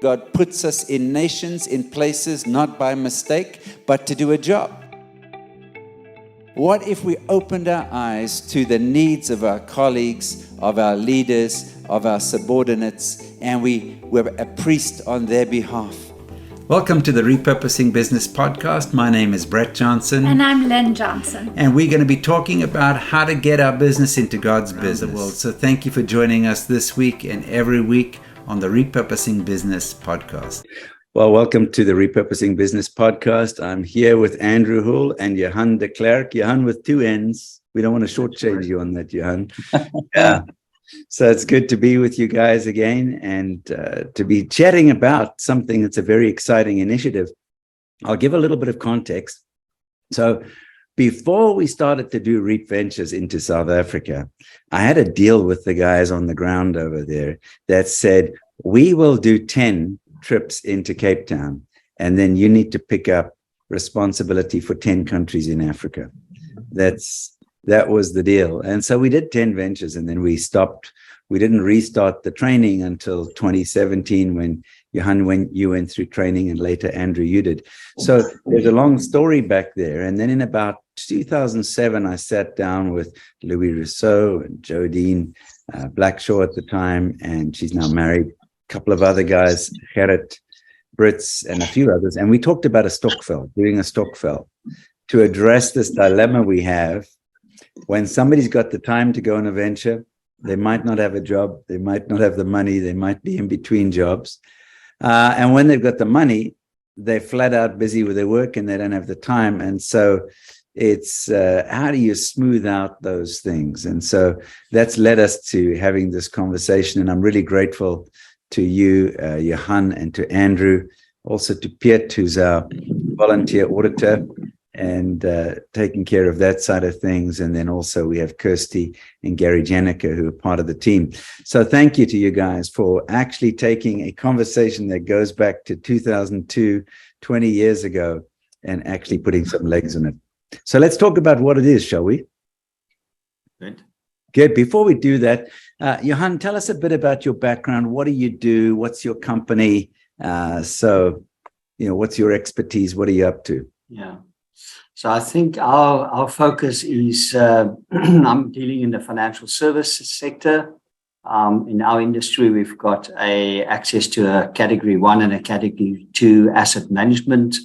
God puts us in nations, in places, not by mistake, but to do a job. What if we opened our eyes to the needs of our colleagues, of our leaders, of our subordinates, and we were a priest on their behalf? Welcome to the Repurposing Business Podcast. My name is Brett Johnson. And I'm Lynn Johnson. And we're going to be talking about how to get our business into God's business. So thank you for joining us this week and every week on the Repurposing Business Podcast. Well, welcome to the Repurposing Business Podcast. I'm here with Andrew Hull and Johann de Klerk. Johann with two N's. We don't want to shortchange you on that, Johann. Yeah. So it's good to be with you guys again and to be chatting about something that's a very exciting initiative. I'll give a little bit of context. So before we started to do Reap Ventures into South Africa, I had a deal with the guys on the ground over there that said, we will do 10 trips into Cape Town, and then you need to pick up responsibility for 10 countries in Africa. That was the deal. And so we did 10 ventures and then we stopped. We didn't restart the training until 2017 when Johann, you went through training, and later Andrew, you did. So there's a long story back there. And then in about 2007, I sat down with Louis Rousseau and Jodine Blackshaw at the time, and she's now married, a couple of other guys, Gerrit, Brits, and a few others. And we talked about doing a stokvel to address this dilemma we have. When somebody's got the time to go on a venture, they might not have a job, they might not have the money, they might be in between jobs. And when they've got the money, they're flat out busy with their work and they don't have the time. And so it's how do you smooth out those things? And so that's led us to having this conversation. And I'm really grateful to you, Johann, and to Andrew, also to Piet, who's our volunteer auditor, and taking care of that side of things. And then also we have Kirsty and Gary Janica, who are part of the team. So thank you to you guys for actually taking a conversation that goes back to 2002, 20 years ago, and actually putting some legs on it. So let's talk about what it is, shall we? Good. Before we do that, Johann, tell us a bit about your background. What do you do? What's your company? What's your expertise? What are you up to? Yeah. So I think our focus is, I'm dealing in the financial services sector. In our industry, we've got access to a Category 1 and a Category 2 asset management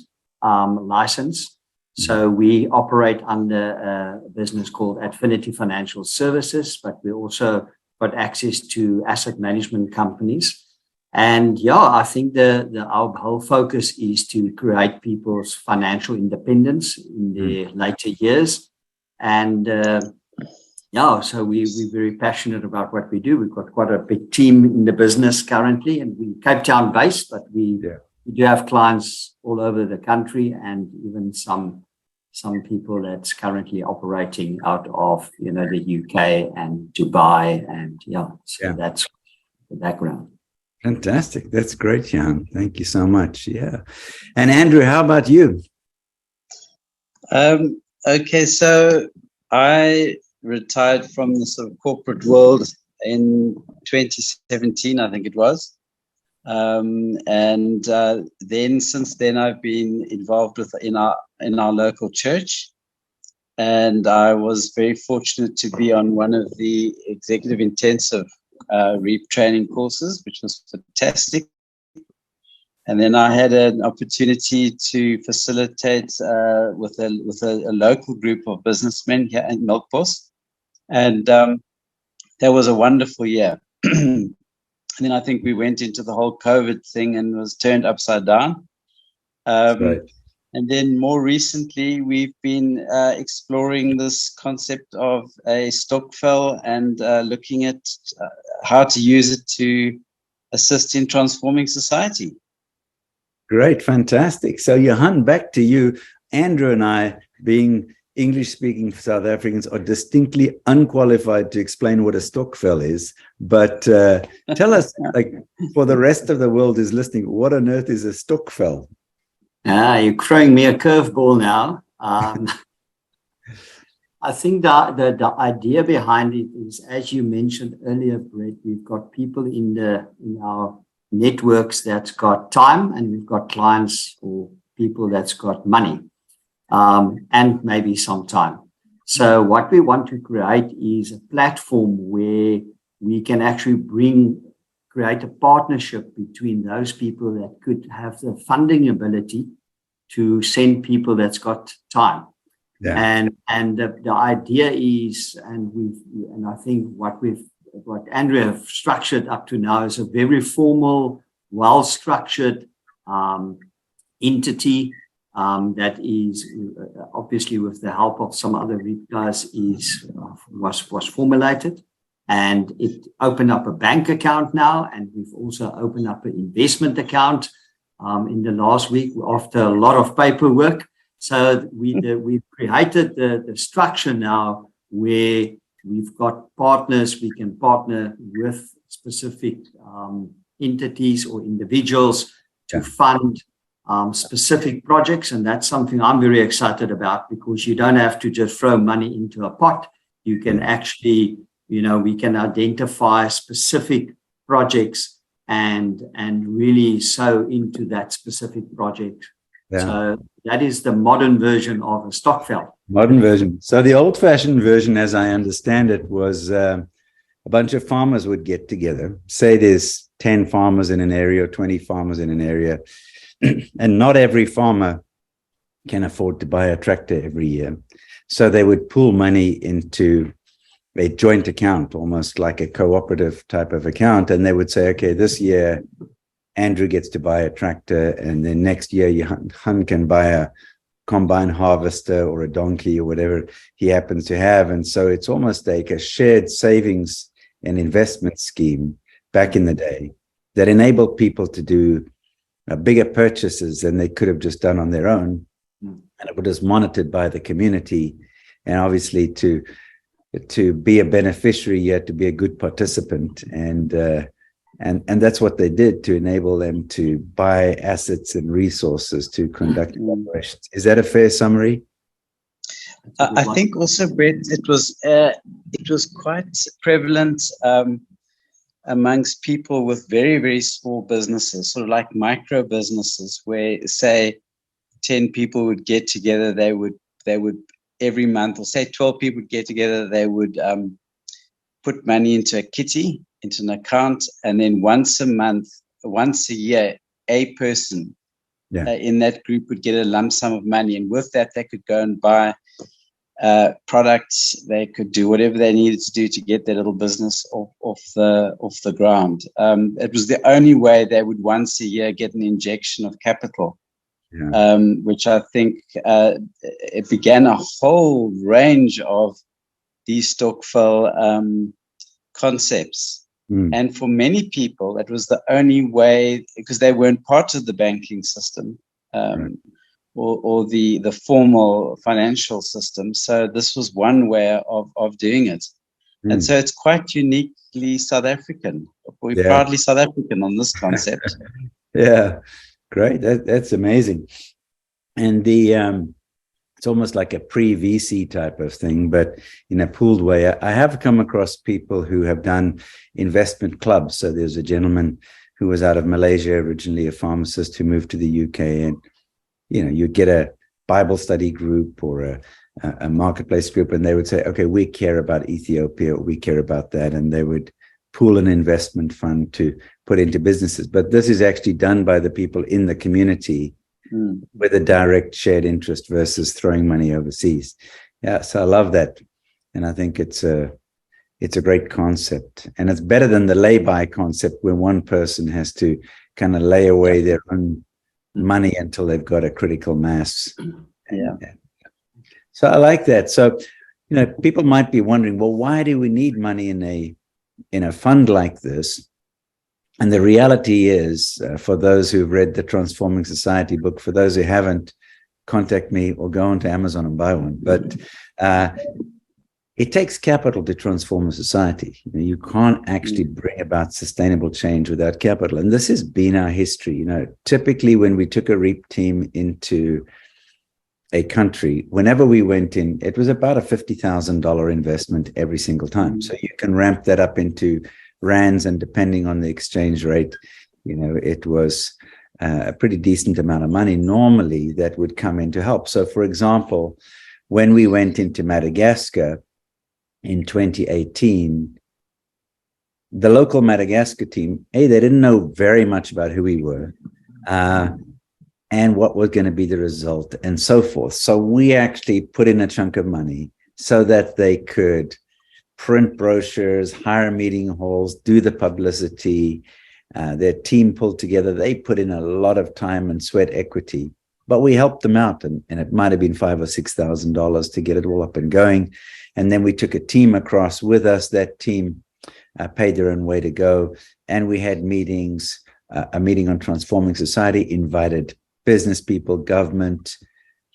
license. So we operate under a business called Affinity Financial Services, but we also got access to asset management companies. And I think our whole focus is to create people's financial independence in their later years. And so we're very passionate about what we do. We've got quite a big team in the business currently, and we're Cape Town based, but we do have clients all over the country, and even some people that's currently operating out of the UK and Dubai, and that's the background. Fantastic. That's great, Johann. Thank you so much. Yeah. And Andrew, how about you? Okay, so I retired from the sort of corporate world in 2017, I think it was. Then since then I've been involved in our local church, and I was very fortunate to be on one of the executive intensive REAP training courses, which was fantastic. And then I had an opportunity to facilitate with a local group of businessmen here in Melkbos, and that was a wonderful year. And then I think we went into the whole COVID thing and was turned upside down. Right. And then more recently, we've been exploring this concept of a stokvel and looking at how to use it to assist in transforming society. Great, fantastic. So Johann, back to you. Andrew and I, being English-speaking South Africans, are distinctly unqualified to explain what a stokvel is. But tell us, for the rest of the world is listening, what on earth is a stokvel? You're throwing me a curveball now. I think the idea behind it is, as you mentioned earlier, Brett, we've got people in our networks that's got time, and we've got clients or people that's got money, and maybe some time. So what we want to create is a platform where we can actually create a partnership between those people that could have the funding ability to send people that's got time. Yeah. And the idea is, and I think what Andrew have structured up to now is a very formal, well-structured entity that is obviously, with the help of some other guys, was formulated, and it opened up a bank account now, and we've also opened up an investment account in the last week after a lot of paperwork. So we've created the structure now where we've got partners. We can partner with specific entities or individuals to fund specific projects. And that's something I'm very excited about, because you don't have to just throw money into a pot. You can actually, we can identify specific projects and really sow into that specific project. Yeah. So that is the modern version of a stokvel. Modern version. So the old-fashioned version, as I understand it, was a bunch of farmers would get together. Say there's 10 farmers in an area or 20 farmers in an area, and not every farmer can afford to buy a tractor every year. So they would pool money into a joint account, almost like a cooperative type of account. And they would say, okay, this year Andrew gets to buy a tractor, and then next year Johann can buy a combine harvester or a donkey or whatever he happens to have. And so it's almost like a shared savings and investment scheme back in the day that enabled people to do bigger purchases than they could have just done on their own. And it was monitored by the community. And obviously to be a beneficiary, you had to be a good participant. And that's what they did to enable them to buy assets and resources to conduct operations. Is that a fair summary? I think also, Brett, it was quite prevalent amongst people with very, very small businesses, sort of like micro businesses, where, say, 10 people would get together. They would every month, or say 12 people would get together. They would put money into a kitty, into an account, and then once a year, a person in that group would get a lump sum of money, and with that they could go and buy products. They could do whatever they needed to do to get their little business off the ground. It was the only way they would once a year get an injection of capital, which I think it began a whole range of these stokvel concepts. And for many people, it was the only way, because they weren't part of the banking system or the formal financial system. So this was one way of doing it. And so it's quite uniquely South African. We're proudly South African on this concept. Yeah, great. That's amazing. And it's almost like a pre-VC type of thing, but in a pooled way. I have come across people who have done investment clubs. So there's a gentleman who was out of Malaysia, originally a pharmacist, who moved to the UK, and you'd get a Bible study group or a marketplace group, and they would say, okay, we care about Ethiopia, we care about that, and they would pool an investment fund to put into businesses. But this is actually done by the people in the community with a direct shared interest versus throwing money overseas. Yeah, so I love that. And I think it's a great concept. And it's better than the lay-by concept, where one person has to kind of lay away their own money until they've got a critical mass. Yeah. So I like that. So, people might be wondering, well, why do we need money in a fund like this? And the reality is, for those who've read the Transforming Society book, for those who haven't, contact me or go onto Amazon and buy one. But it takes capital to transform a society. You can't actually bring about sustainable change without capital. And this has been our history. Typically when we took a REAP team into a country, whenever we went in, it was about a $50,000 investment every single time. So you can ramp that up into rands, and depending on the exchange rate, It was a pretty decent amount of money normally that would come in to help. So, for example, when we went into Madagascar in 2018, the local Madagascar team, they didn't know very much about who we were and what was going to be the result and so forth. So we actually put in a chunk of money so that they could print brochures, hire meeting halls, do the publicity. Their team pulled together. They put in a lot of time and sweat equity, but we helped them out, and it might have been $5,000 or $6,000 to get it all up and going. And then we took a team across with us. That team paid their own way to go, and we had meetings. A meeting on transforming society, invited business people, government,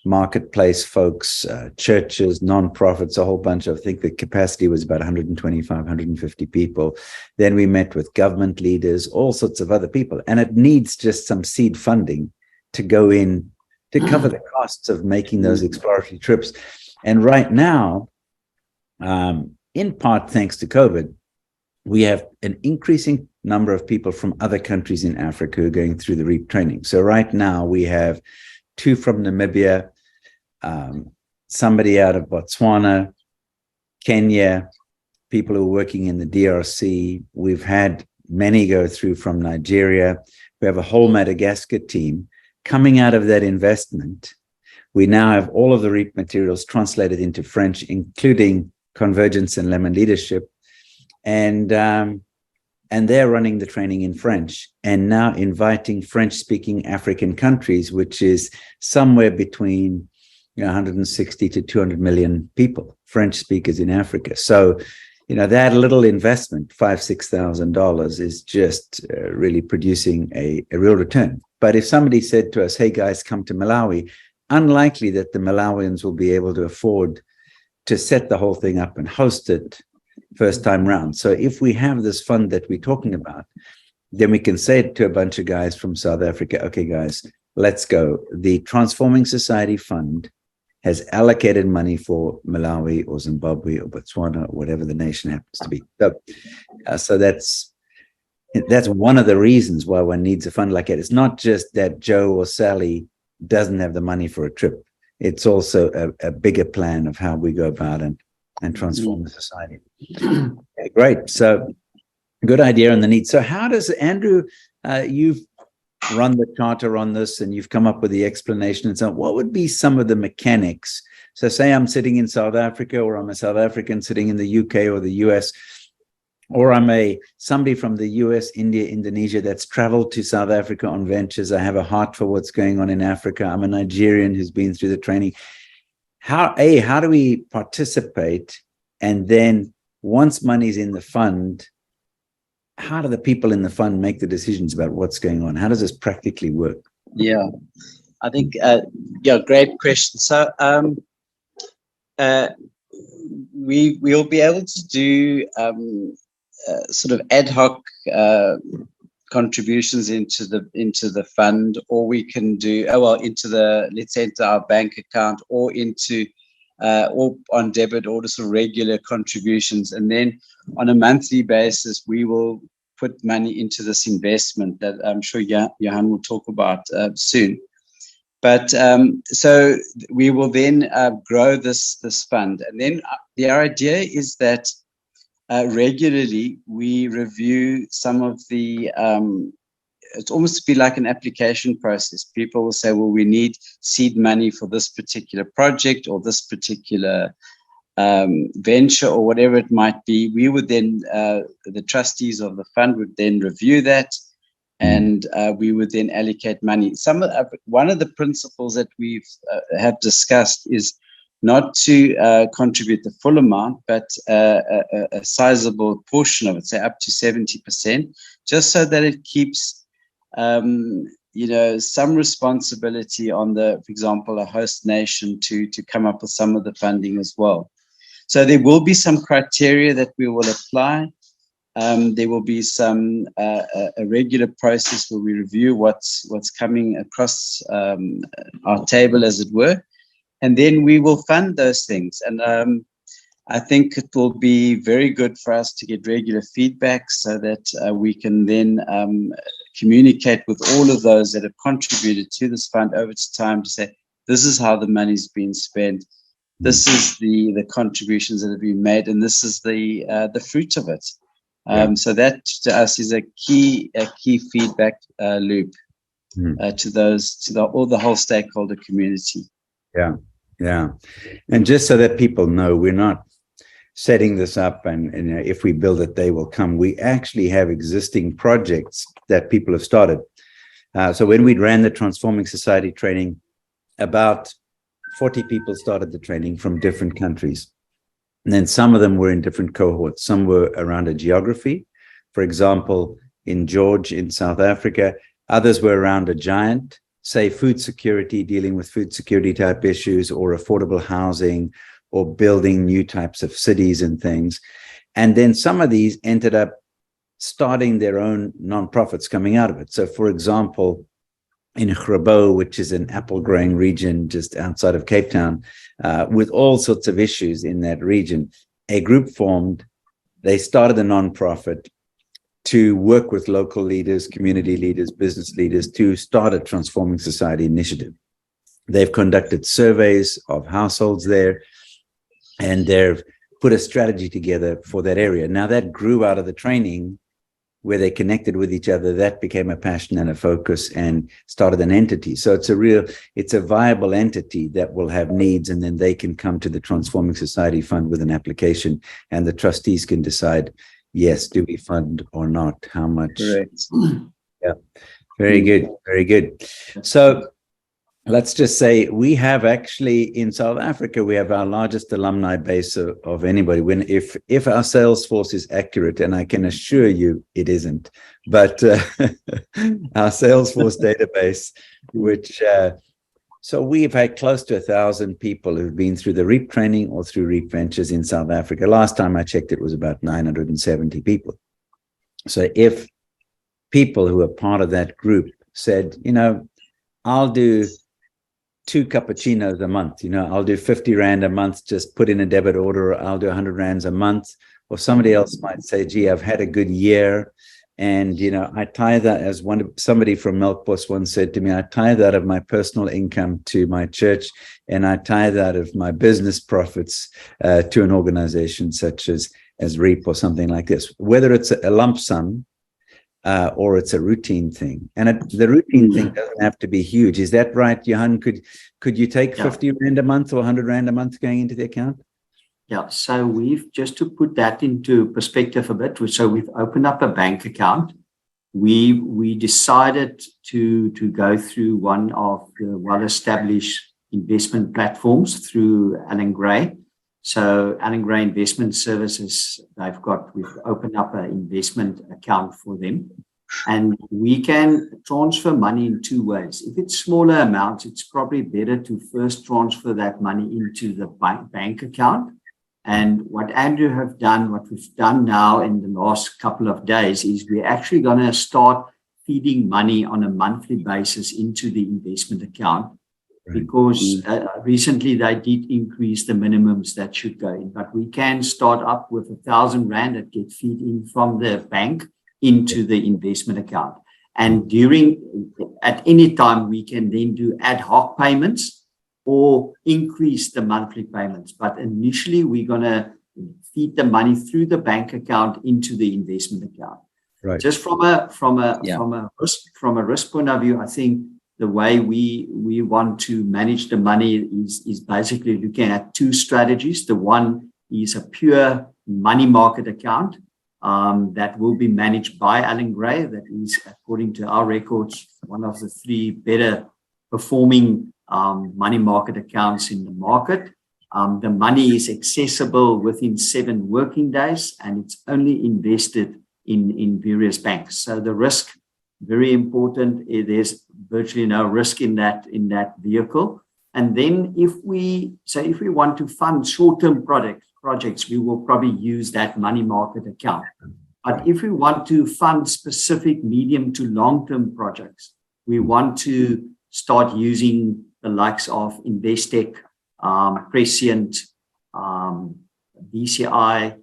marketplace folks, churches, nonprofits, a whole bunch of, I think the capacity was about 125, 150 people. Then we met with government leaders, all sorts of other people. And it needs just some seed funding to go in to cover the costs of making those exploratory trips. And right now, in part thanks to COVID, we have an increasing number of people from other countries in Africa who are going through the REAP training. So right now we have 2 from Namibia, somebody out of Botswana, Kenya, people who are working in the DRC. We've had many go through from Nigeria. We have a whole Madagascar team coming out of that investment. We now have all of the REAP materials translated into French, including Convergence and Lemon Leadership. And they're running the training in French and now inviting French-speaking African countries, which is somewhere between 160 to 200 million people, French speakers in Africa. So, that little investment, $5,000-6,000, is just really producing a real return. But if somebody said to us, hey guys, come to Malawi, unlikely that the Malawians will be able to afford to set the whole thing up and host it first time round. So if we have this fund that we're talking about, then we can say to a bunch of guys from South Africa, okay, guys, let's go. The Transforming Society Fund has allocated money for Malawi or Zimbabwe or Botswana or whatever the nation happens to be. So that's one of the reasons why one needs a fund like that. It's not just that Joe or Sally doesn't have the money for a trip. It's also a bigger plan of how we go about and transform the society. Okay, great. So good idea on the need. So how does, Andrew, you've run the charter on this and you've come up with the explanation and so on. What would be some of the mechanics? So say I'm sitting in South Africa, or I'm a South African sitting in the UK or the US, or I'm somebody from the US, India, Indonesia that's traveled to South Africa on ventures. I have a heart for what's going on in Africa. I'm a Nigerian who's been through the training. How do we participate? And then once money's in the fund, how do the people in the fund make the decisions about what's going on? How does this practically work? Yeah, I think, great question. So we'll be able to do sort of ad hoc contributions into the fund, or we can do let's say into our bank account, or into or on debit, or just regular contributions, and then on a monthly basis we will put money into this investment that I'm sure Johann will talk about soon. But so we will then grow this fund, and then the idea is that regularly we review some of the it's almost be like an application process. People will say, well, we need seed money for this particular project or this particular venture or whatever it might be. We would then, the trustees of the fund would then review that, and we would then allocate money. One of the principles that we've have discussed is not to contribute the full amount, but a sizable portion of it, say up to 70%, just so that it keeps some responsibility on for example, a host nation to come up with some of the funding as well. So there will be some criteria that we will apply. There will be a regular process where we review what's coming across our table, as it were, and then we will fund those things. And I think it will be very good for us to get regular feedback so that we can then communicate with all of those that have contributed to this fund over time to say, this is how the money's been spent. This is the contributions that have been made, and this is the fruit of it. So that to us is a key feedback loop to the whole stakeholder community. Yeah. And just so that people know, we're not setting this up and if we build it, they will come. We actually have existing projects that people have started. So when we ran the Transforming Society training, about 40 people started the training from different countries. And then some of them were in different cohorts. Some were around a geography. For example, in George in South Africa, others were around a giant, say food security, dealing with food security type issues, or affordable housing, or building new types of cities and things. And then some of these ended up starting their own nonprofits coming out of it. So for example, in Grabo, which is an apple growing region just outside of Cape Town, with all sorts of issues in that region, a group formed. They started a nonprofit to work with local leaders, community leaders, business leaders to start a Transforming Society initiative. They've conducted surveys of households there, and they've put a strategy together for that area. Now that grew out of the training where they connected with each other. That became a passion and a focus and started an entity. So it's a viable entity that will have needs, and then they can come to the Transforming Society Fund with an application, and the trustees can decide, yes, do we fund or not? How much? Correct. Yeah. Very good. Very good. So let's just say we have actually in South Africa, we have our largest alumni base of anybody. If our sales force is accurate, and I can assure you it isn't, but our sales force database, which so we've had close to 1,000 people who've been through the REAP training or through REAP Ventures in South Africa. Last time I checked, it was about 970 people. So if people who are part of that group said, I'll do 2 cappuccinos a month, I'll do 50 Rand a month, just put in a debit order, or I'll do 100 Rands a month. Or somebody else might say, gee, I've had a good year, and I tithe that, as somebody from Melkbos once said to me, I tithe out of my personal income to my church, and I tithe out of my business profits to an organization such as REAP or something like this. Whether it's a lump sum or it's a routine thing. And the routine thing doesn't have to be huge. Is that right, Johann? Could you take 50 Rand a month or 100 Rand a month going into the account? Yeah, so we've, just to put that into perspective a bit, so we've opened up a bank account. We decided to go through one of the well-established investment platforms through Allan Gray. So Allan Gray Investment Services, we've opened up an investment account for them. And we can transfer money in 2 ways. If it's smaller amounts, it's probably better to first transfer that money into the bank account. And what we've done now in the last couple of days is we're actually going to start feeding money on a monthly basis into the investment account, because recently they did increase the minimums that should go in. But we can start up with 1,000 Rand that get feed in from the bank into the investment account. And at any time, we can then do ad hoc payments or increase the monthly payments. But initially, we're going to feed the money through the bank account into the investment account. Right. Just from a risk point of view, I think the way we want to manage the money is basically looking at 2 strategies. The one is a pure money market account that will be managed by Allan Gray. That is, according to our records, one of the 3 better performing money market accounts in the market. The money is accessible within 7 working days, and it's only invested in various banks. So the risk, very important. There's virtually no risk in that vehicle. And then if we want to fund short-term projects, we will probably use that money market account. But if we want to fund specific medium to long-term projects, we want to start using the likes of Investec, Prescient, DCI,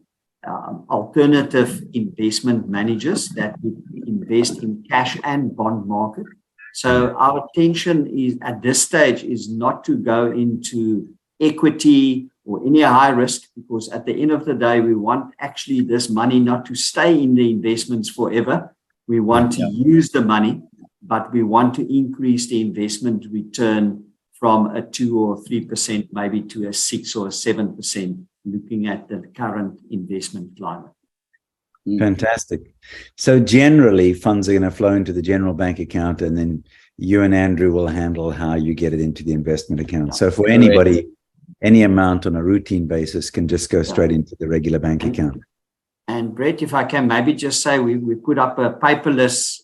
alternative investment managers that would invest in cash and bond market. So our intention is at this stage is not to go into equity or any high risk, because at the end of the day, we want actually this money not to stay in the investments forever. We want to use the money, but we want to increase the investment return from a 2 or 3% maybe to a 6 or 7%, looking at the current investment climate. Fantastic. So generally, funds are going to flow into the general bank account, and then you and Andrew will handle how you get it into the investment account. So for anybody, any amount on a routine basis can just go straight into the regular bank account. And Brett, if I can maybe just say, we put up a paperless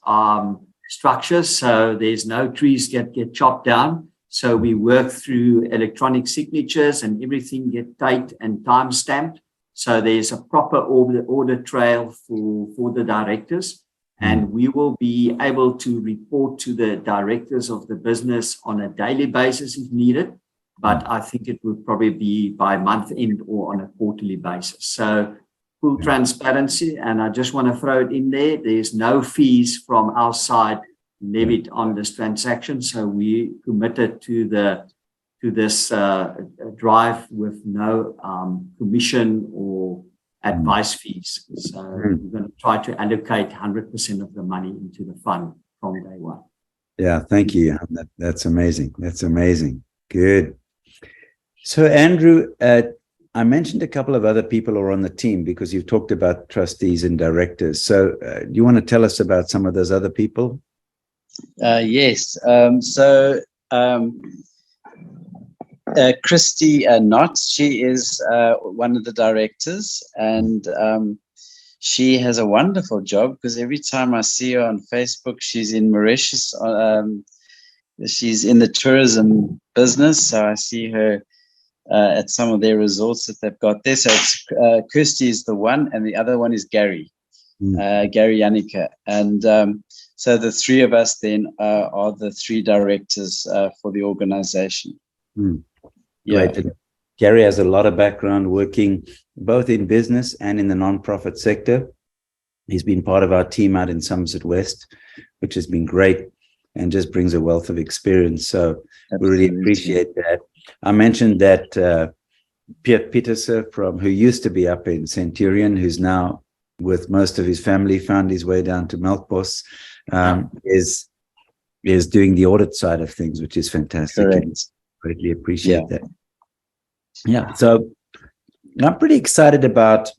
structure, so there's no trees get chopped down. So we work through electronic signatures and everything get date and time stamped. So there's a proper order trail for the directors. And we will be able to report to the directors of the business on a daily basis if needed. But I think it will probably be by month end or on a quarterly basis. So full transparency. And I just want to throw it in there. There's no fees from our side levied on this transaction. So we committed to this drive with no commission or advice fees. So we're going to try to allocate 100% of the money into the fund from day one. Yeah, thank you. That's amazing. That's amazing. Good. So Andrew, I mentioned a couple of other people who are on the team because you've talked about trustees and directors. So do you want to tell us about some of those other people? Yes. Christy Knott, she is one of the directors, and she has a wonderful job because every time I see her on Facebook, she's in Mauritius. She's in the tourism business, so I see her at some of their resorts that they've got there. So it's, Christy is the one, and the other one is Gary, Gary Yannicka. And so the three of us then are the three directors for the organization. Yeah. Gary has a lot of background working both in business and in the nonprofit sector. He's been part of our team out in Somerset West, which has been great and just brings a wealth of experience. So we really appreciate that. I mentioned that Piet Pieterse, who used to be up in Centurion, who's now with most of his family, found his way down to Melkbos, is doing the audit side of things, which is fantastic. Greatly appreciate that. Yeah, so I'm pretty excited about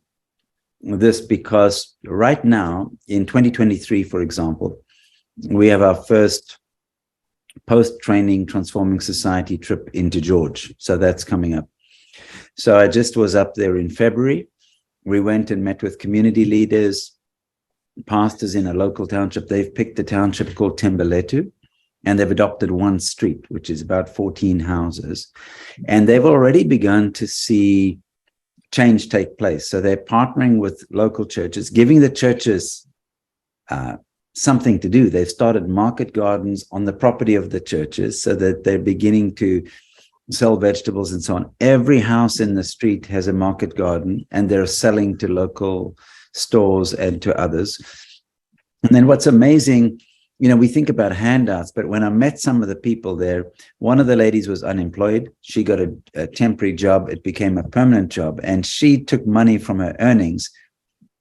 this because right now in 2023, for example, we have our first post-training Transforming Society trip into George. So that's coming up. So I just was up there in February. We went and met with community leaders, pastors in a local township. They've picked a township called Tembeletu, and they've adopted one street, which is about 14 houses. And they've already begun to see change take place. So they're partnering with local churches, giving the churches something to do. They've started market gardens on the property of the churches so that they're beginning to sell vegetables and so on. Every house in the street has a market garden, and they're selling to local stores and to others. And then what's amazing, we think about handouts, but when I met some of the people there, one of the ladies was unemployed. She got a temporary job. It became a permanent job. And she took money from her earnings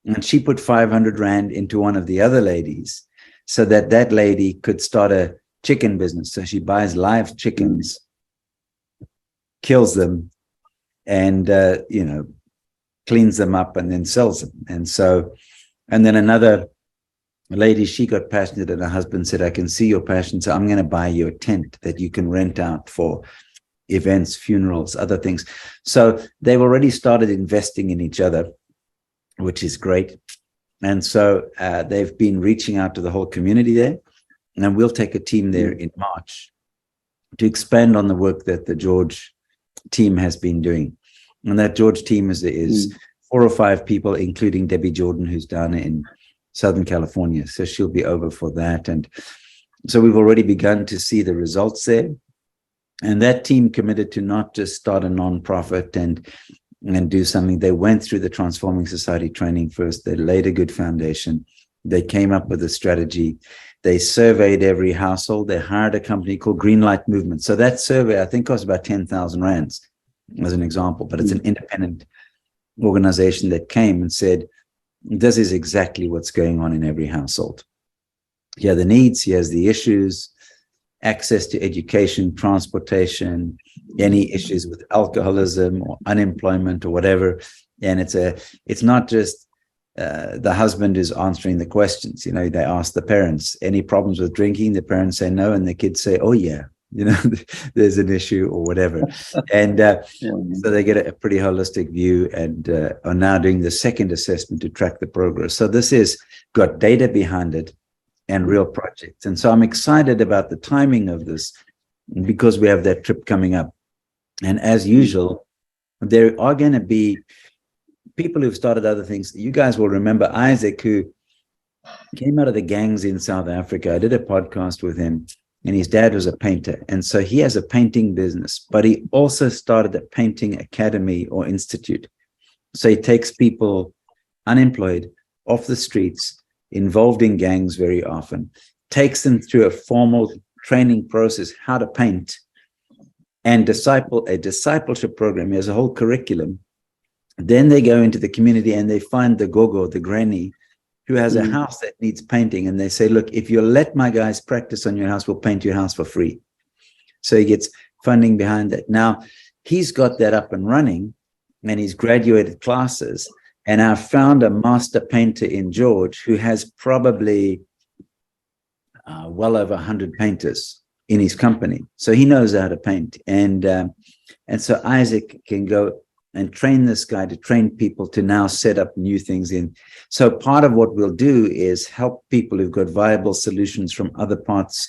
and she put 500 Rand into one of the other ladies so that that lady could start a chicken business. So she buys live chickens, kills them, and, cleans them up and then sells them. And then another lady, she got passionate and her husband said, I can see your passion, so I'm going to buy you a tent that you can rent out for events, funerals, other things. So they've already started investing in each other, which is great. And so they've been reaching out to the whole community there. And we'll take a team there in March to expand on the work that the George team has been doing. And that George team is 4 or 5 people, including Debbie Jordan, who's down in Southern California. So she'll be over for that. And so we've already begun to see the results there. And that team committed to not just start a nonprofit and and do something. They went through the Transforming Society training first. They laid a good foundation. They came up with a strategy. They surveyed every household. They hired a company called Greenlight Movement. So that survey, I think, cost about 10,000 rands as an example, but it's an independent organization that came and said, this is exactly what's going on in every household. Here are the needs, here's the issues, access to education, transportation, any issues with alcoholism or unemployment or whatever. And it's not just the husband is answering the questions. You know, they ask the parents, any problems with drinking? The parents say no, and the kids say, oh yeah, you know, there's an issue or whatever. And so they get a pretty holistic view, and are now doing the second assessment to track the progress. So this is got data behind it and real projects. And so I'm excited about the timing of this because we have that trip coming up. And as usual, there are going to be people who've started other things. You guys will remember Isaac, who came out of the gangs in South Africa. I did a podcast with him, and his dad was a painter. And so he has a painting business, but he also started a painting academy or institute. So he takes people unemployed off the streets, involved in gangs very often, takes them through a formal training process, how to paint, and a discipleship program. He has a whole curriculum. Then they go into the community and they find the gogo, the granny, who has a house that needs painting. And they say, look, if you let my guys practice on your house, we'll paint your house for free. So he gets funding behind that. Now, he's got that up and running, and he's graduated classes. And I found a master painter in George who has probably well over 100 painters in his company. So he knows how to paint. And so Isaac can go and train this guy to train people to now set up new things in. So part of what we'll do is help people who've got viable solutions from other parts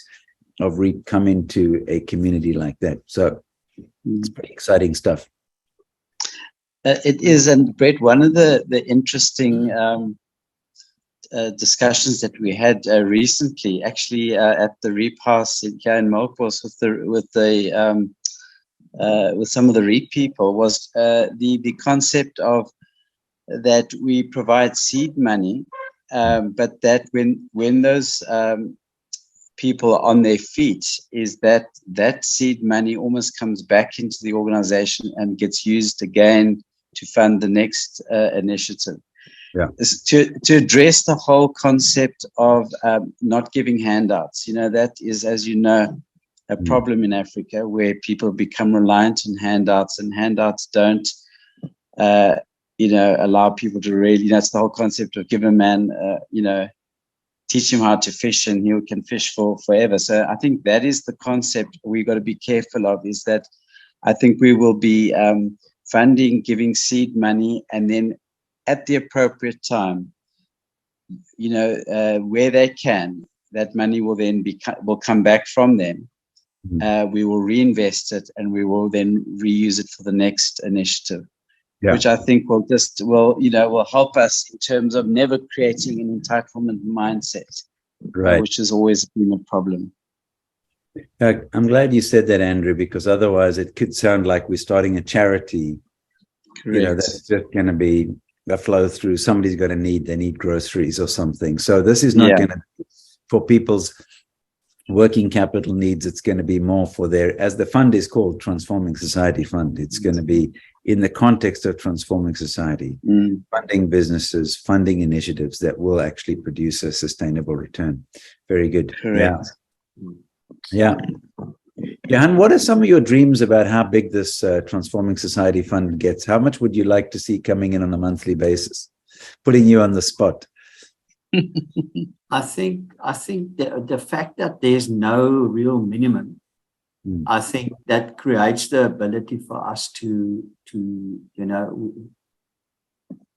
of REAP come into a community like that. So it's pretty exciting stuff. It is, and Brett, one of the interesting discussions that we had recently, actually at the REAP house in Melkbos with some of the REAP people, was the concept of that we provide seed money, but that when those people are on their feet, is that seed money almost comes back into the organization and gets used again to fund the next initiative. Yeah. To address the whole concept of not giving handouts. You know, that is, as you know, a problem in Africa, where people become reliant on handouts, and handouts don't, allow people to really, that's the whole concept of give a man, teach him how to fish and he can fish for forever. So I think that is the concept we've got to be careful of, is that I think we will be funding, giving seed money, and then at the appropriate time, where they can, that money will then will come back from them. We will reinvest it, and we will then reuse it for the next initiative, which I think will help us in terms of never creating an entitlement mindset, which has always been a problem. I'm glad you said that, Andrew, because otherwise it could sound like we're starting a charity. Correct. That's just going to be a flow through. Somebody's got a need, they need groceries or something. So this is not going to be for people's working capital needs. It's going to be more for their, as the fund is called, Transforming Society Fund. It's going to be in the context of transforming society, funding businesses, funding initiatives that will actually produce a sustainable return. Very good. Correct. Yeah. Johann, what are some of your dreams about how big this Transforming Society Fund gets? How much would you like to see coming in on a monthly basis? Putting you on the spot. I think the fact that there's no real minimum, I think that creates the ability for us to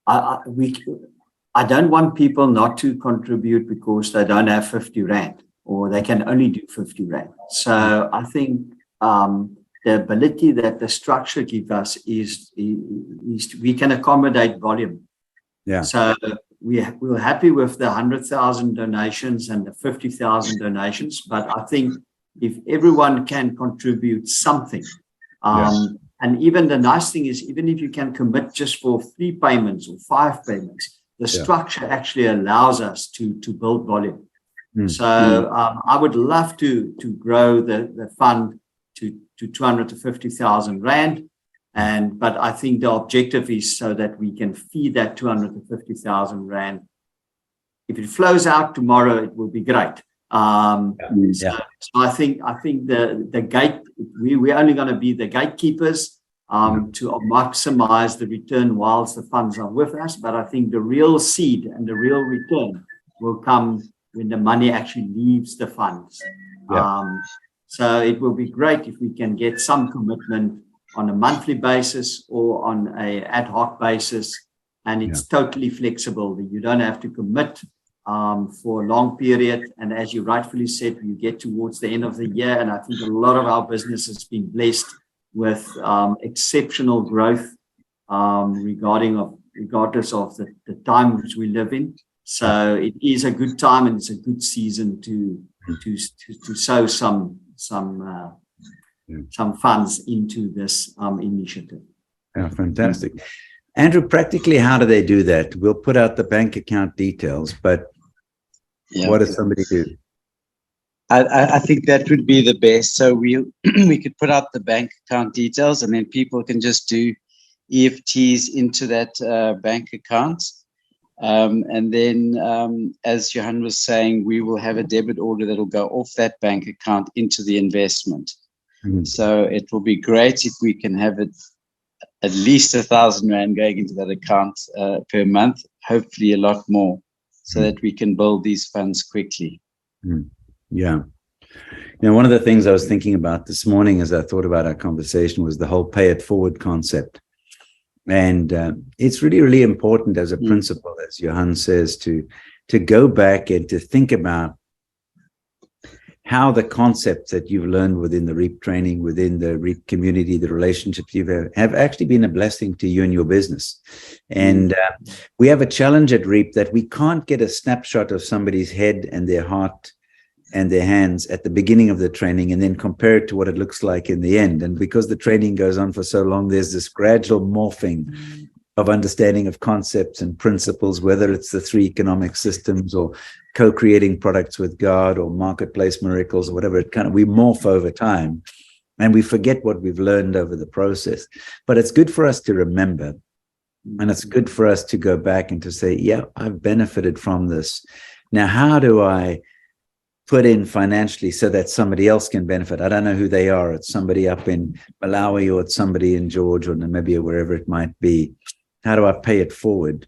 I don't want people not to contribute because they don't have 50 Rand. Or they can only do 50 Rand. So I think the ability that the structure gives us is we can accommodate volume. Yeah. So we're happy with the 100,000 donations and the 50,000 donations, but I think if everyone can contribute something, And even the nice thing is, even if you can commit just for 3 payments or 5 payments, the structure actually allows us to build volume. So I would love to grow the fund to 250,000 Rand. But I think the objective is so that we can feed that 250,000 Rand. If it flows out tomorrow, it will be great. So I think the gate, we're only going to be the gatekeepers to maximize the return whilst the funds are with us. But I think the real seed and the real return will come when the money actually leaves the funds. So it will be great if we can get some commitment on a monthly basis or on a ad hoc basis. And it's totally flexible. You don't have to commit for a long period. And as you rightfully said, you get towards the end of the year. And I think a lot of our business has been blessed with exceptional growth regardless of the time which we live in. So it is a good time and it's a good season to sow some funds into this initiative. Yeah, fantastic. Andrew, practically, how do they do that? We'll put out the bank account details, but what does somebody do? I think that would be the best. So we could put out the bank account details, and then people can just do EFTs into that bank account. And then, as Johann was saying, we will have a debit order that will go off that bank account into the investment. So it will be great if we can have it at least 1,000 Rand going into that account per month, hopefully a lot more, so that we can build these funds quickly. Yeah. One of the things I was thinking about this morning as I thought about our conversation was the whole pay it forward concept. And it's really, really important as a principle, as Johann says, to go back and to think about how the concepts that you've learned within the REAP training, within the REAP community, the relationships you've had, have actually been a blessing to you and your business. And we have a challenge at REAP that we can't get a snapshot of somebody's head and their heart and their hands at the beginning of the training and then compare it to what it looks like in the end. And because the training goes on for so long, there's this gradual morphing of understanding of concepts and principles, whether it's the 3 economic systems or co-creating products with God or marketplace miracles or whatever. We morph over time and we forget what we've learned over the process. But it's good for us to remember, and it's good for us to go back and to say, yeah, I've benefited from this. Now, how do I put in financially so that somebody else can benefit? I don't know who they are. It's somebody up in Malawi or it's somebody in Georgia or Namibia, wherever it might be. How do I pay it forward?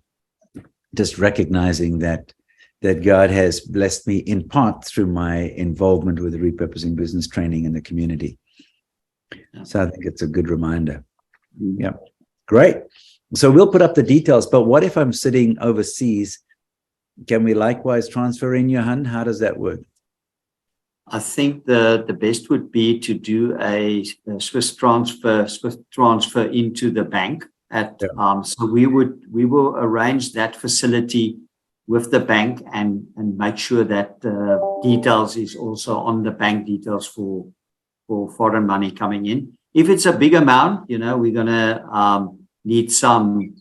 Just recognizing that God has blessed me in part through my involvement with the repurposing business training in the community. So I think it's a good reminder. Yeah, great. So we'll put up the details, but what if I'm sitting overseas? Can we likewise transfer in, Johann? How does that work? I think the best would be to do a Swift transfer into the bank. So we will arrange that facility with the bank and make sure that details is also on the bank details for foreign money coming in. If it's a big amount, we're gonna need some,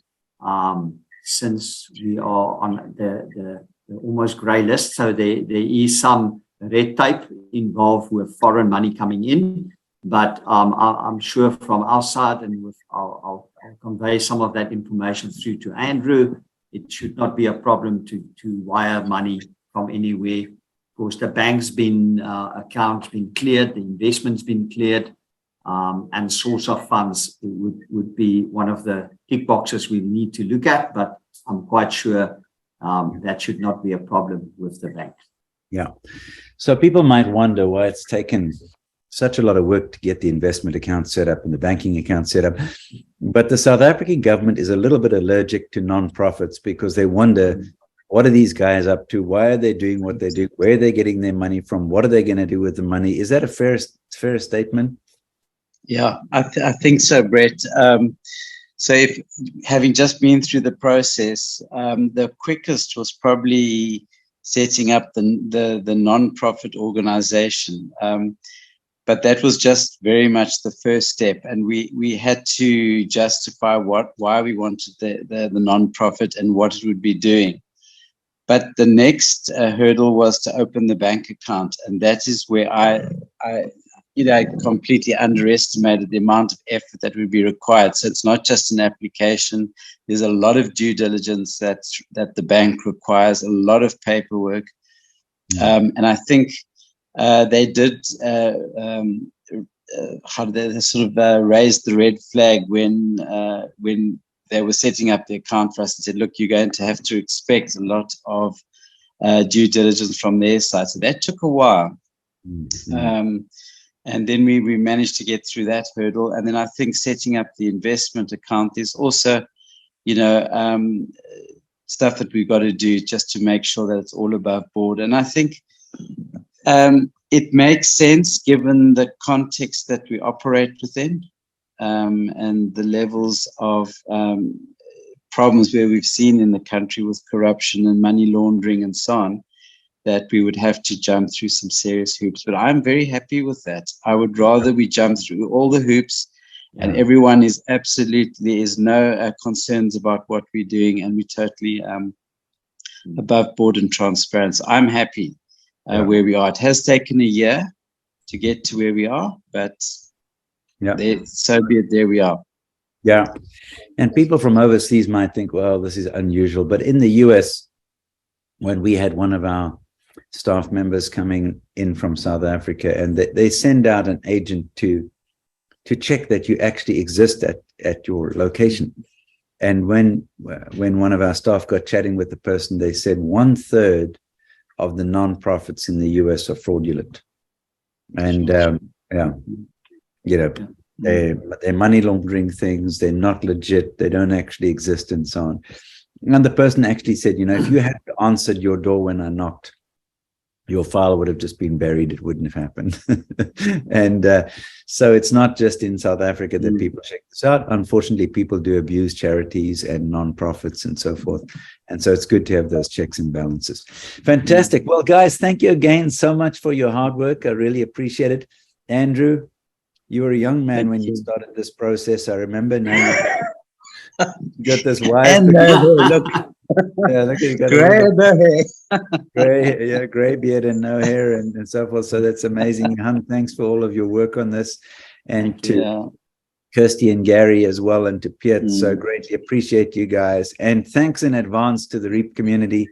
since we are on the almost grey list, so there is some red tape involved with foreign money coming in. But I'm sure from our side, and I'll convey some of that information through to Andrew, it should not be a problem to wire money from anywhere. Of course, the bank's account's been cleared, the investment's been cleared, and source of funds would be one of the tick boxes we need to look at. But I'm quite sure that should not be a problem with the bank. Yeah. So people might wonder why it's taken such a lot of work to get the investment account set up and the banking account set up. But the South African government is a little bit allergic to non-profits because they wonder, what are these guys up to? Why are they doing what they do? Where are they getting their money from? What are they going to do with the money? Is that a fair statement? Yeah, I think so, Brett. So if having just been through the process, the quickest was probably setting up the non-profit organization. But that was just very much the first step, and we had to justify why we wanted the non-profit and what it would be doing. But the next hurdle was to open the bank account, and that is where I completely underestimated the amount of effort that would be required. So it's not just an application. There's a lot of due diligence that the bank requires, a lot of paperwork. And I think they did raise the red flag when they were setting up the account for us and said, look, you're going to have to expect a lot of due diligence from their side. So that took a while. And then we managed to get through that hurdle. And then I think setting up the investment account, there's also, stuff that we've got to do just to make sure that it's all above board. And I think it makes sense given the context that we operate within, and the levels of problems where we've seen in the country with corruption and money laundering and so on, that we would have to jump through some serious hoops. But I'm very happy with that. I would rather we jump through all the hoops and everyone is absolutely, there is no concerns about what we're doing, and we're totally above board and transparent. So I'm happy where we are. It has taken a year to get to where we are, but so be it, there we are. Yeah. And people from overseas might think, well, this is unusual. But in the US, when we had one of our staff members coming in from South Africa, and they send out an agent to check that you actually exist at your location. And when one of our staff got chatting with the person, they said 1/3 of the nonprofits in the US are fraudulent. And they're money laundering things, they're not legit, they don't actually exist, and so on. And the person actually said, if you had answered your door when I knocked, your file would have just been buried. It wouldn't have happened. And so it's not just in South Africa that people check this out. Unfortunately, people do abuse charities and nonprofits and so forth. And so it's good to have those checks and balances. Fantastic. Well, guys, thank you again so much for your hard work. I really appreciate it. Andrew, you were a young man when you started this process. I remember. Now you got this wife. And look. Yeah, look, you got gray beard and no hair and so forth. So that's amazing. Johann, thanks for all of your work on this, and to Kirsty and Gary as well, and to Piet. So greatly appreciate you guys, and thanks in advance to the REAP community.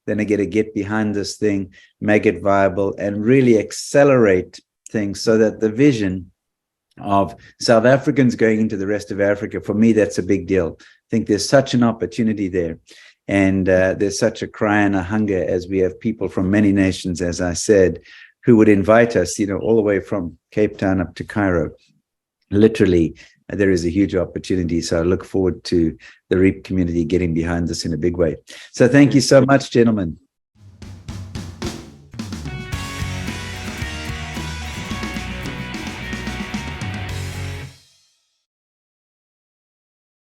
Then I get behind this thing, make it viable, and really accelerate things so that the vision of South Africans going into the rest of Africa, for me, that's a big deal. I think there's such an opportunity there. And there's such a cry and a hunger, as we have people from many nations, as I said, who would invite us, all the way from Cape Town up to Cairo. Literally, there is a huge opportunity. So I look forward to the REAP community getting behind this in a big way. So thank you so much, gentlemen.